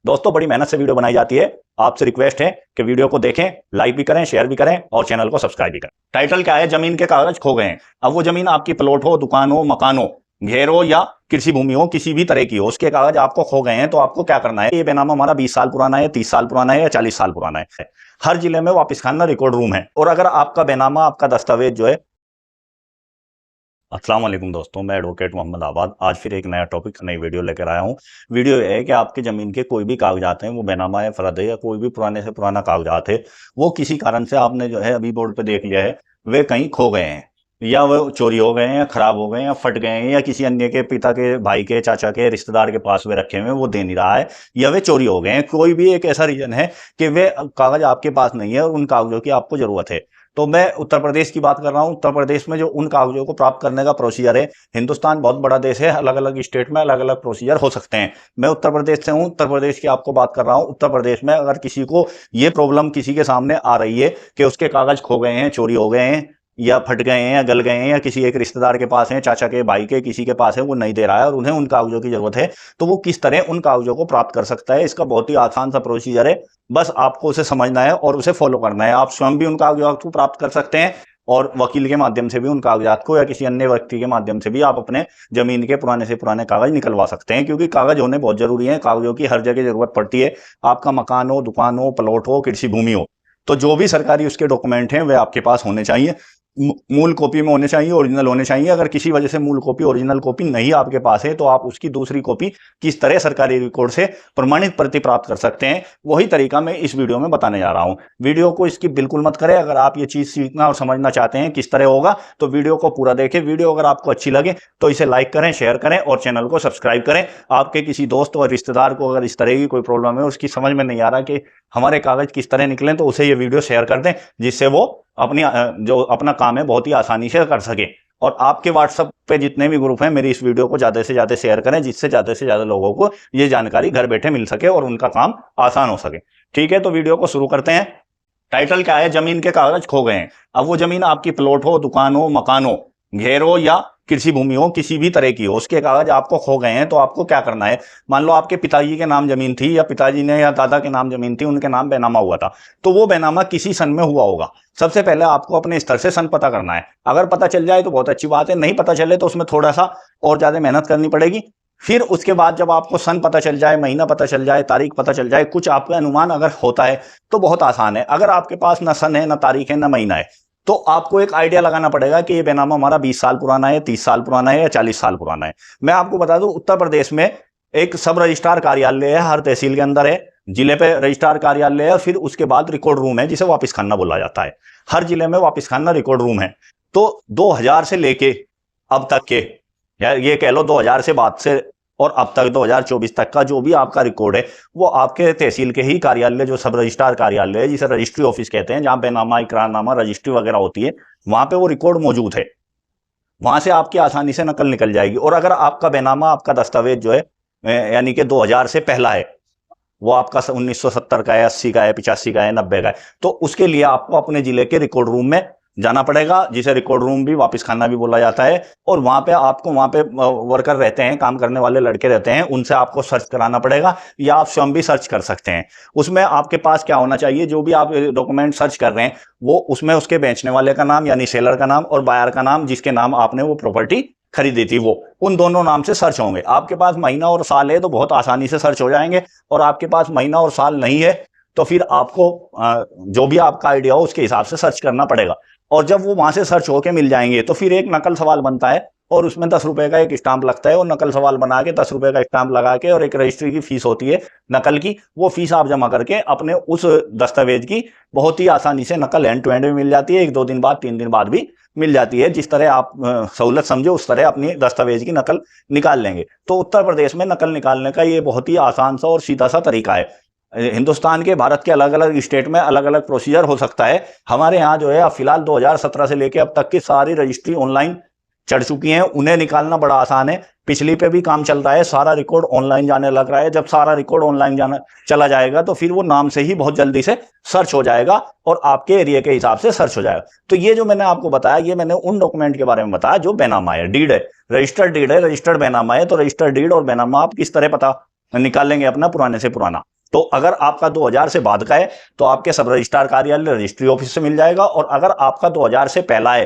दोस्तों बड़ी मेहनत से वीडियो बनाई जाती है। आपसे रिक्वेस्ट है कि वीडियो को देखें, लाइक भी करें, शेयर भी करें और चैनल को सब्सक्राइब भी करें। टाइटल क्या है? जमीन के कागज खो गए हैं। अब वो जमीन आपकी प्लॉट हो, दुकान हो, मकान हो, घेर हो या कृषि भूमि हो, किसी भी तरह की हो, उसके कागज आपको खो गए हैं तो आपको क्या करना है? ये बेनामा हमारा 20 साल पुराना है, 30 साल पुराना है या 40 साल पुराना है, हर जिले में वापिस खाना रिकॉर्ड रूम है। और अगर आपका बेनामा, आपका दस्तावेज जो है। अस्सलाम वालेकुम दोस्तों, मैं एडवोकेट मोहम्मद आबाद आज फिर एक नया टॉपिक, नई वीडियो लेकर आया हूँ। वीडियो ये है कि आपके ज़मीन के कोई भी कागजात हैं, वो बेनामा है, फर्द है या कोई भी पुराने से पुराना कागजात है, वो किसी कारण से आपने जो है अभी बोर्ड पे देख लिया है, वे कहीं खो गए हैं, या वो चोरी हो गए हैं, या खराब हो गए हैं, या फट गए हैं, या किसी अन्य के पिता के, भाई के, चाचा के, रिश्तेदार के पास वे रखे हुए हैं, वो दे नहीं रहा है, या वे चोरी हो गए हैं। कोई भी एक ऐसा रीजन है कि वे कागज आपके पास नहीं है और उन कागजों की आपको जरूरत है। तो मैं उत्तर प्रदेश की बात कर रहा हूं। उत्तर प्रदेश में जो उन कागजों को प्राप्त करने का प्रोसीजर है, हिंदुस्तान बहुत बड़ा देश है, अलग अलग स्टेट में अलग अलग प्रोसीजर हो सकते हैं। मैं उत्तर प्रदेश से हूं, उत्तर प्रदेश की आपको बात कर रहा हूं। उत्तर प्रदेश में अगर किसी को ये प्रॉब्लम किसी के सामने आ रही है कि उसके कागज खो गए हैं, चोरी हो गए हैं, या फट गए हैं, या गल गए हैं, या किसी एक रिश्तेदार के पास है, चाचा के, भाई के, किसी के पास है, वो नहीं दे रहा है और उन्हें उन कागजों की जरूरत है, तो वो किस तरह उन कागजों को प्राप्त कर सकता है? इसका बहुत ही आसान सा प्रोसीजर है। बस आपको उसे समझना है और उसे फॉलो करना है। आप स्वयं भी उन कागजात को प्राप्त कर सकते हैं और वकील के माध्यम से भी उन कागजात को, या किसी अन्य व्यक्ति के माध्यम से भी आप अपने जमीन के पुराने से पुराने कागज निकलवा सकते हैं, क्योंकि कागज होने बहुत जरूरी है। कागजों की हर जगह जरूरत पड़ती है। आपका मकान हो, दुकान हो, प्लॉट हो, कृषि भूमि हो, तो जो भी सरकारी उसके डॉक्यूमेंट हैं वे आपके पास होने चाहिए। मूल कॉपी में होने चाहिए, ओरिजिनल होने चाहिए। अगर किसी वजह से मूल कॉपी, ओरिजिनल कॉपी नहीं आपके पास है, तो आप उसकी दूसरी कॉपी किस तरह सरकारी रिकॉर्ड से प्रमाणित प्रति प्राप्त कर सकते हैं, वही तरीका मैं इस वीडियो में बताने जा रहा हूं। वीडियो को इसकी बिल्कुल मत करें। अगर आप ये चीज सीखना और समझना चाहते हैं किस तरह होगा, तो वीडियो को पूरा देखें। वीडियो अगर आपको अच्छी लगे तो इसे लाइक करें, शेयर करें और चैनल को सब्सक्राइब करें। आपके किसी दोस्त और रिश्तेदार को अगर इस तरह की कोई प्रॉब्लम है, उसकी समझ में नहीं आ रहा कि हमारे कागज किस तरह निकलें, तो उसे ये वीडियो शेयर कर दें, जिससे वो अपनी जो अपना काम है बहुत ही आसानी से कर सके। और आपके व्हाट्सएप पे जितने भी ग्रुप हैं, मेरी इस वीडियो को ज्यादा से ज्यादा शेयर करें, जिससे ज्यादा से ज्यादा लोगों को ये जानकारी घर बैठे मिल सके और उनका काम आसान हो सके। ठीक है, तो वीडियो को शुरू करते हैं। टाइटल क्या है? जमीन के कागज खो गए हैं। अब वो जमीन आपकी प्लॉट हो, दुकान हो, मकान हो, घेर हो या कृषि भूमि हो, किसी भी तरह की हो, उसके कागज आपको खो गए हैं तो आपको क्या करना है? मान लो आपके पिताजी के नाम जमीन थी, या पिताजी ने या दादा के नाम जमीन थी, उनके नाम बेनामा हुआ था, तो वो बेनामा किसी सन में हुआ होगा। सबसे पहले आपको अपने स्तर से सन पता करना है। अगर पता चल जाए तो बहुत अच्छी बात है, नहीं पता चले तो उसमें थोड़ा सा और ज्यादा मेहनत करनी पड़ेगी। फिर उसके बाद जब आपको सन पता चल जाए, महीना पता चल जाए, तारीख पता चल जाए, कुछ आपका अनुमान अगर होता है तो बहुत आसान है। अगर आपके पास ना सन है, ना तारीख है, ना महीना है, तो आपको एक आइडिया लगाना पड़ेगा कि ये बेनामा हमारा 20 साल पुराना है, 30 साल पुराना है या 40 साल पुराना है। मैं आपको बता दूं, उत्तर प्रदेश में एक सब रजिस्ट्रार कार्यालय है, हर तहसील के अंदर है। जिले पे रजिस्ट्रार कार्यालय है, फिर उसके बाद रिकॉर्ड रूम है, जिसे वापिस खाना बोला जाता है। हर जिले में वापिस खाना रिकॉर्ड रूम है। तो 2000 से लेके अब तक के, या ये कह लो 2000 से बाद से और अब तक 2024 तक का जो भी आपका रिकॉर्ड है, वो आपके तहसील के ही कार्यालय, जो सब रजिस्ट्रार कार्यालय है, जिसे रजिस्ट्री ऑफिस कहते हैं, जहां बेनामा, इकरारनामा, रजिस्ट्री वगैरह होती है, वहां पे वो रिकॉर्ड मौजूद है। वहां से आपकी आसानी से नकल निकल जाएगी। और अगर आपका बेनामा, आपका दस्तावेज जो है यानी कि 2000 से पहला है, वो आपका 1970 का है, 80 का है, 85 का है, 90 का है, तो उसके लिए आपको अपने जिले के रिकॉर्ड रूम में जाना पड़ेगा, जिसे रिकॉर्ड रूम भी, वापिस खाना भी बोला जाता है। और वहां पे आपको, वहां पे वर्कर रहते हैं, काम करने वाले लड़के रहते हैं, उनसे आपको सर्च कराना पड़ेगा, या आप स्वयं भी सर्च कर सकते हैं। उसमें आपके पास क्या होना चाहिए? जो भी आप डॉक्यूमेंट सर्च कर रहे हैं, वो उसमें उसके बेचने वाले का नाम यानी सेलर का नाम, और बायर का नाम, जिसके नाम आपने वो प्रॉपर्टी खरीदी थी, वो उन दोनों नाम से सर्च होंगे। आपके पास महीना और साल है तो बहुत आसानी से सर्च हो जाएंगे, और आपके पास महीना और साल नहीं है तो फिर आपको जो भी आपका आइडिया हो उसके हिसाब से सर्च करना पड़ेगा। और जब वो वहां से सर्च होके मिल जाएंगे तो फिर एक नकल सवाल बनता है, और उसमें 10 रुपए का एक स्टाम्प लगता है। और नकल सवाल बना के 10 रुपए का स्टाम्प लगा के, और एक रजिस्ट्री की फीस होती है नकल की, वो फीस आप जमा करके अपने उस दस्तावेज की बहुत ही आसानी से नकल एंड टू एंड में मिल जाती है। 1-2 दिन बाद, 3 दिन बाद भी मिल जाती है। जिस तरह आप सहूलत समझे उस तरह अपनी दस्तावेज की नकल निकाल लेंगे। तो उत्तर प्रदेश में नकल निकालने का ये बहुत ही आसान सा और सीधा सा तरीका है। हिंदुस्तान के, भारत के अलग अलग स्टेट में अलग अलग प्रोसीजर हो सकता है। हमारे यहाँ जो है फिलहाल 2017 से लेके अब तक की सारी रजिस्ट्री ऑनलाइन चढ़ चुकी हैं, उन्हें निकालना बड़ा आसान है। पिछली पे भी काम चल रहा है, सारा रिकॉर्ड ऑनलाइन जाने लग रहा है। जब सारा रिकॉर्ड ऑनलाइन जाना चला जाएगा तो फिर वो नाम से ही बहुत जल्दी से सर्च हो जाएगा और आपके एरिया के हिसाब से सर्च हो जाएगा। तो ये जो मैंने आपको बताया, ये मैंने उन डॉक्यूमेंट के बारे में बताया जो बेनामा है, डीड है, रजिस्टर्ड डीड है, रजिस्टर्ड बेनामा है। तो रजिस्टर्ड डीड और बेनामा आप किस तरह पता निकालेंगे अपना पुराने से पुराना? तो अगर आपका 2000 से बाद का है तो आपके सब रजिस्ट्रार कार्यालय रजिस्ट्री ऑफिस से मिल जाएगा, और अगर आपका 2000 से पहला है,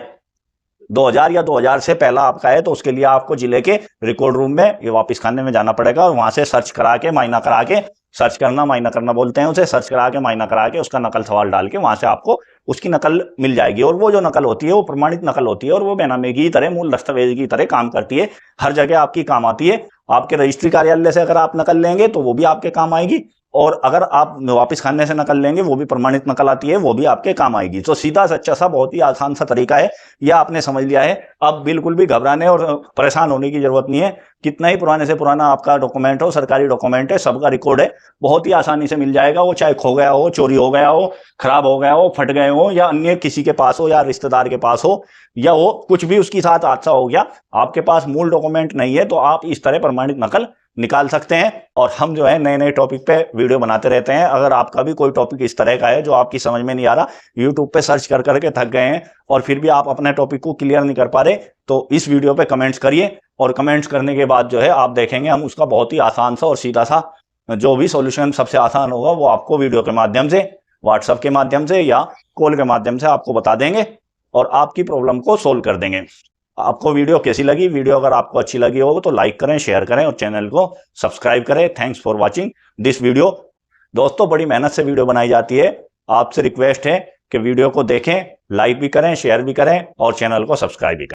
2000 या 2000 से पहला आपका है, तो उसके लिए आपको जिले के रिकॉर्ड रूम में ये वापस खाने में जाना पड़ेगा और वहां से सर्च करा के मायना करा के, सर्च करना मायना करना बोलते हैं उसे, सर्च करा के मायना करा के उसका नकल सवाल डाल के वहां से आपको उसकी नकल मिल जाएगी। और वो जो नकल होती है वो प्रमाणित नकल होती है और वो बेनामे की तरह मूल दस्तावेज की तरह काम करती है, हर जगह आपकी काम आती है। आपके रजिस्ट्री कार्यालय से अगर आप नकल लेंगे तो वो भी आपके काम आएगी, और अगर आप वापस खाने से नकल लेंगे वो भी प्रमाणित नकल आती है, वो भी आपके काम आएगी। तो सीधा सच्चा सा बहुत ही आसान सा तरीका है, यह आपने समझ लिया है। अब बिल्कुल भी घबराने और परेशान होने की जरूरत नहीं है। कितना ही पुराने से पुराना आपका डॉक्यूमेंट हो, सरकारी डॉक्यूमेंट है, सबका रिकॉर्ड है, बहुत ही आसानी से मिल जाएगा। वो चाहे खो गया हो, चोरी हो गया हो, खराब हो गया हो, फट गए हो, या अन्य किसी के पास हो, या रिश्तेदार के पास हो, या वो कुछ भी उसके साथ हादसा हो गया, आपके पास मूल डॉक्यूमेंट नहीं है, तो आप इस तरह प्रमाणित नकल निकाल सकते हैं। और हम जो है नए नए टॉपिक पे वीडियो बनाते रहते हैं। अगर आपका भी कोई टॉपिक इस तरह का है जो आपकी समझ में नहीं आ रहा, यूट्यूब पे सर्च कर करके थक गए हैं और फिर भी आप अपने टॉपिक को क्लियर नहीं कर पा रहे, तो इस वीडियो पे कमेंट्स करिए, और कमेंट्स करने के बाद जो है आप देखेंगे हम उसका बहुत ही आसान सा और सीधा सा जो भी सॉल्यूशन सबसे आसान होगा वो आपको वीडियो के माध्यम से, व्हाट्सएप के माध्यम से या कॉल के माध्यम से आपको बता देंगे और आपकी प्रॉब्लम को सोल्व कर देंगे। आपको वीडियो कैसी लगी? वीडियो अगर आपको अच्छी लगी हो तो लाइक करें, शेयर करें और चैनल को सब्सक्राइब करें। Thanks for watching this video. दोस्तों, बड़ी मेहनत से वीडियो बनाई जाती है, आपसे रिक्वेस्ट है कि वीडियो को देखें, लाइक भी करें, शेयर भी करें और चैनल को सब्सक्राइब भी करें।